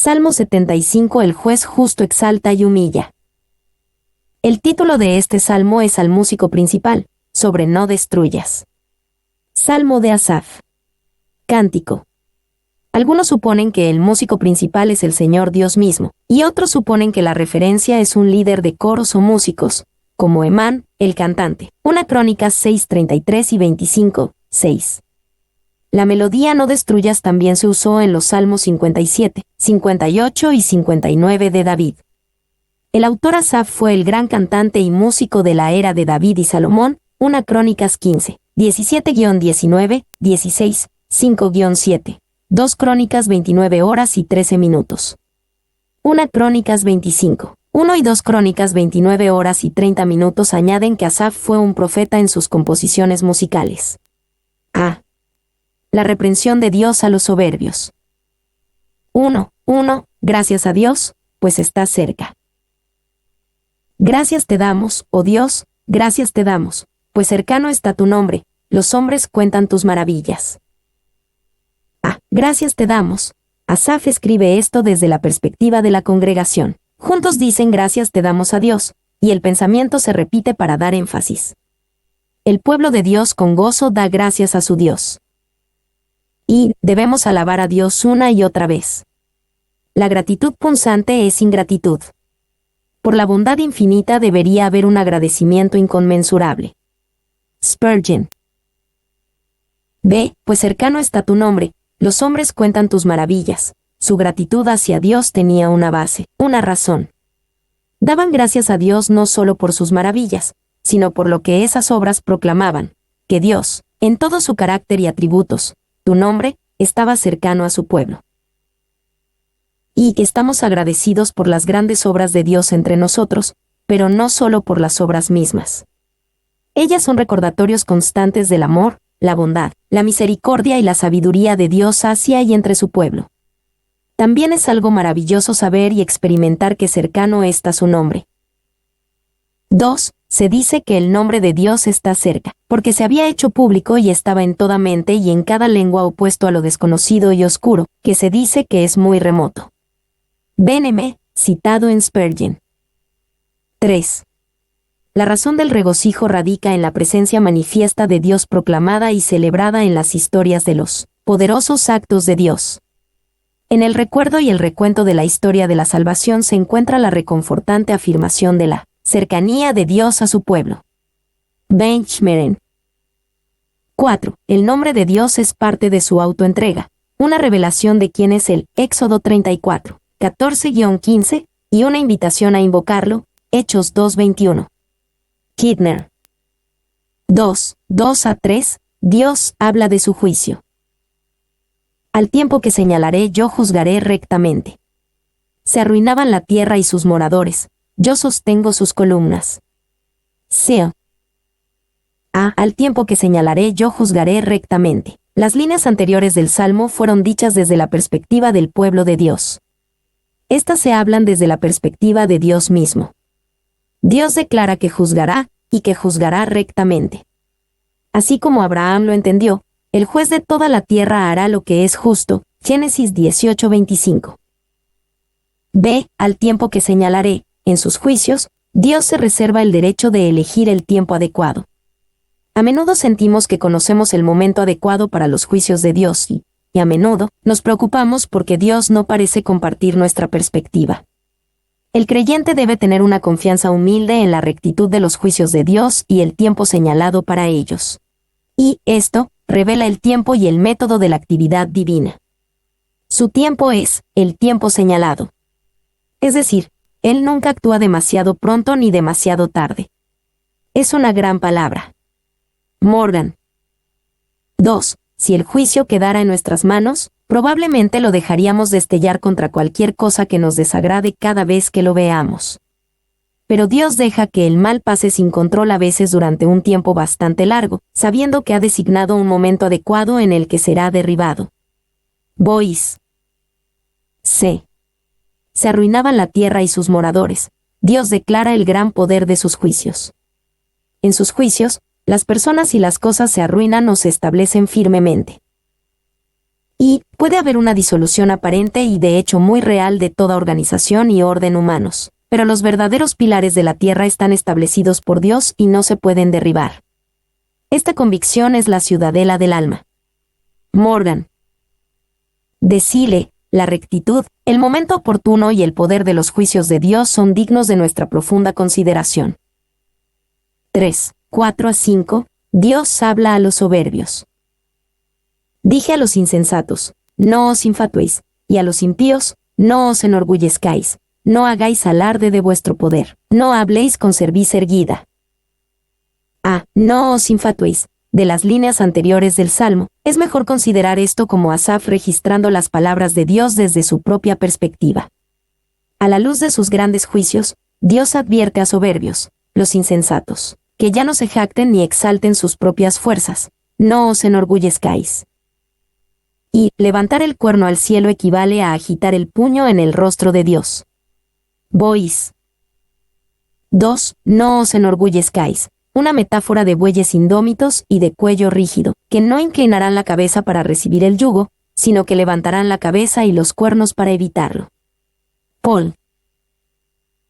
Salmo 75. El juez justo exalta y humilla. El título de este salmo es al músico principal, sobre no destruyas. Salmo de Asaf. Cántico. Algunos suponen que el músico principal es el Señor Dios mismo, y otros suponen que la referencia es un líder de coros o músicos, como Emán, el cantante. Una Crónicas 6:33 y 25, 6. La melodía no destruyas también se usó en los Salmos 57, 58 y 59 de David. El autor Asaf fue el gran cantante y músico de la era de David y Salomón. Una Crónicas 15, 17-19, 16, 5-7. 2 Crónicas 29 horas y 13 minutos. Una Crónicas 25. 1 y 2 Crónicas 29 horas y 30 minutos añaden que Asaf fue un profeta en sus composiciones musicales. A. La reprensión de Dios a los soberbios. 1. Gracias a Dios, pues está cerca. Gracias te damos, oh Dios, gracias te damos, pues cercano está tu nombre, los hombres cuentan tus maravillas. Gracias te damos. Asaf escribe esto desde la perspectiva de la congregación. Juntos dicen gracias te damos a Dios, y el pensamiento se repite para dar énfasis. El pueblo de Dios con gozo da gracias a su Dios. Y debemos alabar a Dios una y otra vez. La gratitud punzante es ingratitud. Por la bondad infinita debería haber un agradecimiento inconmensurable. Spurgeon. B. Pues cercano está tu nombre, los hombres cuentan tus maravillas. Su gratitud hacia Dios tenía una base, una razón. Daban gracias a Dios no solo por sus maravillas, sino por lo que esas obras proclamaban, que Dios, en todo su carácter y atributos, tu nombre, estaba cercano a su pueblo. Y que estamos agradecidos por las grandes obras de Dios entre nosotros, pero no solo por las obras mismas. Ellas son recordatorios constantes del amor, la bondad, la misericordia y la sabiduría de Dios hacia y entre su pueblo. También es algo maravilloso saber y experimentar que cercano está su nombre. 2. Se dice que el nombre de Dios está cerca, porque se había hecho público y estaba en toda mente y en cada lengua opuesto a lo desconocido y oscuro, que se dice que es muy remoto. Ben-Emé, citado en Spurgeon. 3. La razón del regocijo radica en la presencia manifiesta de Dios proclamada y celebrada en las historias de los poderosos actos de Dios. En el recuerdo y el recuento de la historia de la salvación se encuentra la reconfortante afirmación de la cercanía de Dios a su pueblo. Benchmeren. 4. El nombre de Dios es parte de su autoentrega, una revelación de quién es Él, Éxodo 34, 14-15, y una invitación a invocarlo, Hechos 2:21. Kidner. 2:2-3, Dios habla de su juicio. Al tiempo que señalaré yo juzgaré rectamente. Se arruinaban la tierra y sus moradores, yo sostengo sus columnas. Seo. Al tiempo que señalaré yo juzgaré rectamente. Las líneas anteriores del Salmo fueron dichas desde la perspectiva del pueblo de Dios. Estas se hablan desde la perspectiva de Dios mismo. Dios declara que juzgará, y que juzgará rectamente. Así como Abraham lo entendió, el juez de toda la tierra hará lo que es justo, Génesis 18:25. B. Al tiempo que señalaré, en sus juicios, Dios se reserva el derecho de elegir el tiempo adecuado. A menudo sentimos que conocemos el momento adecuado para los juicios de Dios y a menudo, nos preocupamos porque Dios no parece compartir nuestra perspectiva. El creyente debe tener una confianza humilde en la rectitud de los juicios de Dios y el tiempo señalado para ellos. Y esto revela el tiempo y el método de la actividad divina. Su tiempo es el tiempo señalado. Es decir, Él nunca actúa demasiado pronto ni demasiado tarde. Es una gran palabra. Morgan. 2. Si el juicio quedara en nuestras manos, probablemente lo dejaríamos destellar contra cualquier cosa que nos desagrade cada vez que lo veamos. Pero Dios deja que el mal pase sin control a veces durante un tiempo bastante largo, sabiendo que ha designado un momento adecuado en el que será derribado. Boyce. C. Se arruinaban la tierra y sus moradores. Dios declara el gran poder de sus juicios. En sus juicios, las personas y las cosas se arruinan o se establecen firmemente. Y puede haber una disolución aparente y de hecho muy real de toda organización y orden humanos, pero los verdaderos pilares de la tierra están establecidos por Dios y no se pueden derribar. Esta convicción es la ciudadela del alma. Morgan. Decile, la rectitud, el momento oportuno y el poder de los juicios de Dios son dignos de nuestra profunda consideración. 3, 4 a 5. Dios habla a los soberbios. Dije a los insensatos, no os infatuéis, y a los impíos, no os enorgullezcáis, no hagáis alarde de vuestro poder, no habléis con cerviz erguida. No os infatuéis. De las líneas anteriores del Salmo, es mejor considerar esto como Asaf registrando las palabras de Dios desde su propia perspectiva. A la luz de sus grandes juicios, Dios advierte a soberbios, los insensatos, que ya no se jacten ni exalten sus propias fuerzas, no os enorgullezcáis. Y levantar el cuerno al cielo equivale a agitar el puño en el rostro de Dios. Bois. 2. No os enorgullezcáis. Una metáfora de bueyes indómitos y de cuello rígido, que no inclinarán la cabeza para recibir el yugo, sino que levantarán la cabeza y los cuernos para evitarlo. Paul.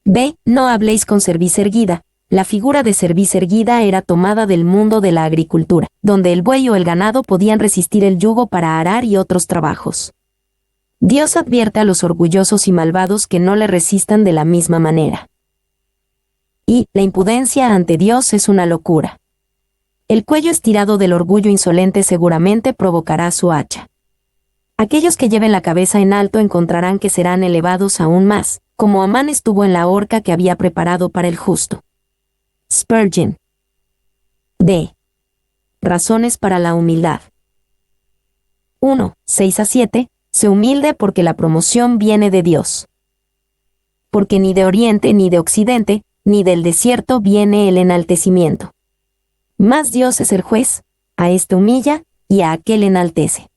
B. No habléis con cerviz erguida. La figura de cerviz erguida era tomada del mundo de la agricultura, donde el buey o el ganado podían resistir el yugo para arar y otros trabajos. Dios advierte a los orgullosos y malvados que no le resistan de la misma manera. Y la impudencia ante Dios es una locura. El cuello estirado del orgullo insolente seguramente provocará su hacha. Aquellos que lleven la cabeza en alto encontrarán que serán elevados aún más, como Amán estuvo en la horca que había preparado para el justo. Spurgeon. D. Razones para la humildad. 1, 6 a 7. Sé humilde porque la promoción viene de Dios. Porque ni de oriente ni de occidente, ni del desierto viene el enaltecimiento. Mas Dios es el juez, a este humilla, y a aquel enaltece.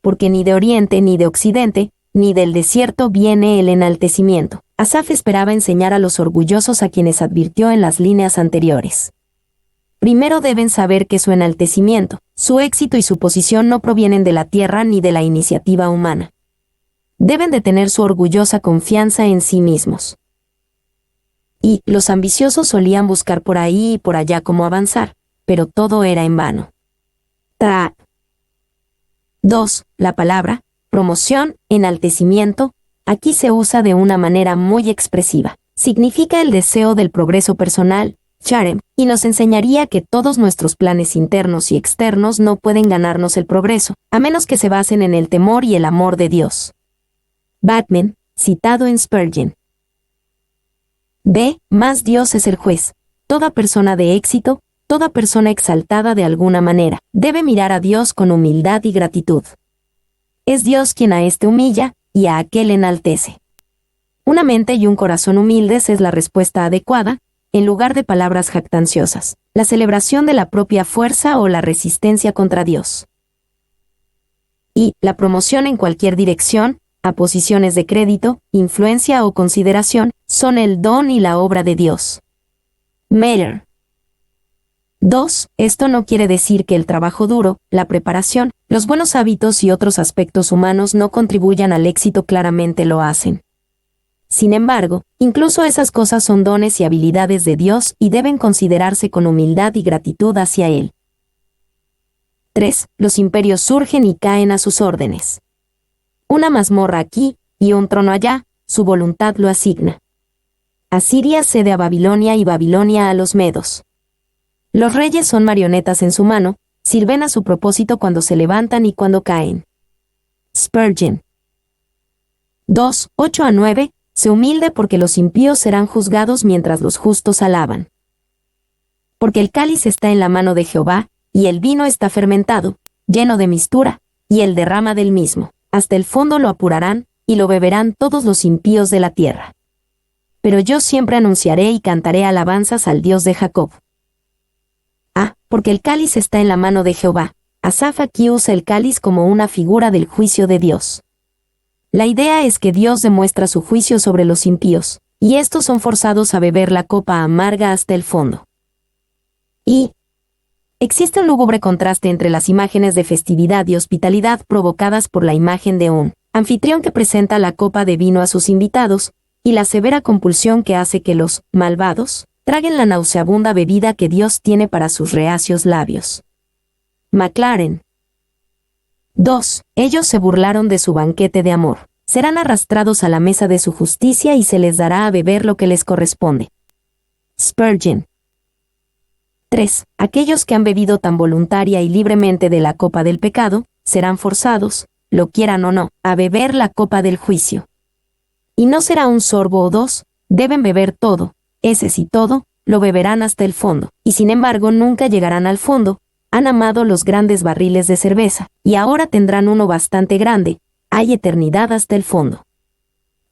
Porque ni de oriente ni de occidente, ni del desierto viene el enaltecimiento. Asaf esperaba enseñar a los orgullosos a quienes advirtió en las líneas anteriores. Primero deben saber que su enaltecimiento, su éxito y su posición no provienen de la tierra ni de la iniciativa humana. Deben de tener su orgullosa confianza en sí mismos. Y los ambiciosos solían buscar por ahí y por allá cómo avanzar, pero todo era en vano. 2. La palabra, promoción, enaltecimiento, aquí se usa de una manera muy expresiva. Significa el deseo del progreso personal, charem, y nos enseñaría que todos nuestros planes internos y externos no pueden ganarnos el progreso, a menos que se basen en el temor y el amor de Dios. Batman, citado en Spurgeon. B. Más Dios es el juez. Toda persona de éxito, toda persona exaltada de alguna manera, debe mirar a Dios con humildad y gratitud. Es Dios quien a este humilla, y a aquel enaltece. Una mente y un corazón humildes es la respuesta adecuada, en lugar de palabras jactanciosas, la celebración de la propia fuerza o la resistencia contra Dios. Y la promoción en cualquier dirección, a posiciones de crédito, influencia o consideración, son el don y la obra de Dios. Meyer. 2. Esto no quiere decir que el trabajo duro, la preparación, los buenos hábitos y otros aspectos humanos no contribuyan al éxito, claramente lo hacen. Sin embargo, incluso esas cosas son dones y habilidades de Dios y deben considerarse con humildad y gratitud hacia Él. 3. Los imperios surgen y caen a sus órdenes. Una mazmorra aquí, y un trono allá, su voluntad lo asigna. Asiria cede a Babilonia y Babilonia a los medos. Los reyes son marionetas en su mano, sirven a su propósito cuando se levantan y cuando caen. Spurgeon. 2, 8 a 9. Sé humilde porque los impíos serán juzgados mientras los justos alaban. Porque el cáliz está en la mano de Jehová, y el vino está fermentado, lleno de mistura, y él derrama del mismo. Hasta el fondo lo apurarán, y lo beberán todos los impíos de la tierra. Pero yo siempre anunciaré y cantaré alabanzas al Dios de Jacob. Porque el cáliz está en la mano de Jehová. Asaf aquí usa el cáliz como una figura del juicio de Dios. La idea es que Dios demuestra su juicio sobre los impíos, y estos son forzados a beber la copa amarga hasta el fondo. Y Existe un lúgubre contraste entre las imágenes de festividad y hospitalidad provocadas por la imagen de un anfitrión que presenta la copa de vino a sus invitados, y la severa compulsión que hace que los malvados traguen la nauseabunda bebida que Dios tiene para sus reacios labios. Maclaren. 2. Ellos se burlaron de su banquete de amor. Serán arrastrados a la mesa de su justicia y se les dará a beber lo que les corresponde. Spurgeon. 3. Aquellos que han bebido tan voluntaria y libremente de la copa del pecado, serán forzados, lo quieran o no, a beber la copa del juicio. Y no será un sorbo o dos, deben beber todo, ese sí todo, lo beberán hasta el fondo, y sin embargo nunca llegarán al fondo, han amado los grandes barriles de cerveza, y ahora tendrán uno bastante grande, hay eternidad hasta el fondo.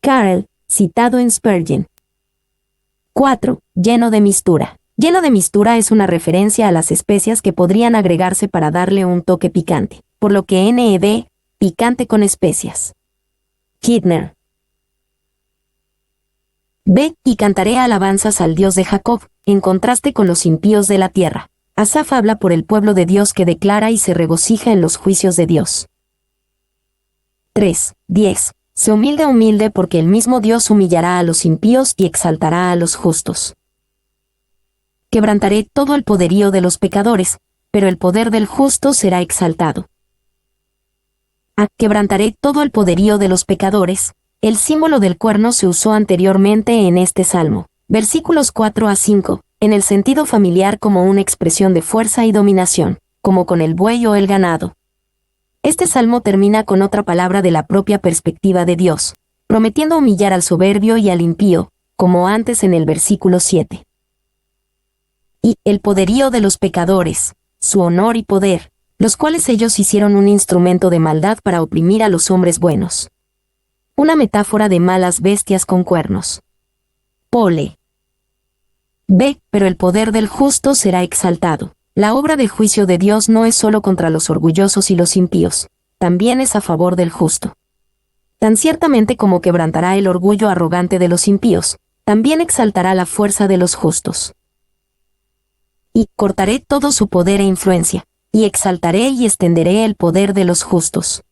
Carrel, citado en Spurgeon. 4. Lleno de mistura. Lleno de mistura es una referencia a las especias que podrían agregarse para darle un toque picante, por lo que NED, picante con especias. Kidner. Ve, y cantaré alabanzas al Dios de Jacob, en contraste con los impíos de la tierra. Asaf habla por el pueblo de Dios que declara y se regocija en los juicios de Dios. 3. 10. Se humilde porque el mismo Dios humillará a los impíos y exaltará a los justos. Quebrantaré todo el poderío de los pecadores, pero el poder del justo será exaltado. Quebrantaré todo el poderío de los pecadores. El símbolo del cuerno se usó anteriormente en este salmo, versículos 4 a 5, en el sentido familiar como una expresión de fuerza y dominación, como con el buey o el ganado. Este salmo termina con otra palabra de la propia perspectiva de Dios, prometiendo humillar al soberbio y al impío, como antes en el versículo 7. Y el poderío de los pecadores, su honor y poder, los cuales ellos hicieron un instrumento de maldad para oprimir a los hombres buenos. Una metáfora de malas bestias con cuernos. Pole. B. Pero el poder del justo será exaltado. La obra de juicio de Dios no es solo contra los orgullosos y los impíos, también es a favor del justo. Tan ciertamente como quebrantará el orgullo arrogante de los impíos, también exaltará la fuerza de los justos. Y cortaré todo su poder e influencia, y exaltaré y extenderé el poder de los justos.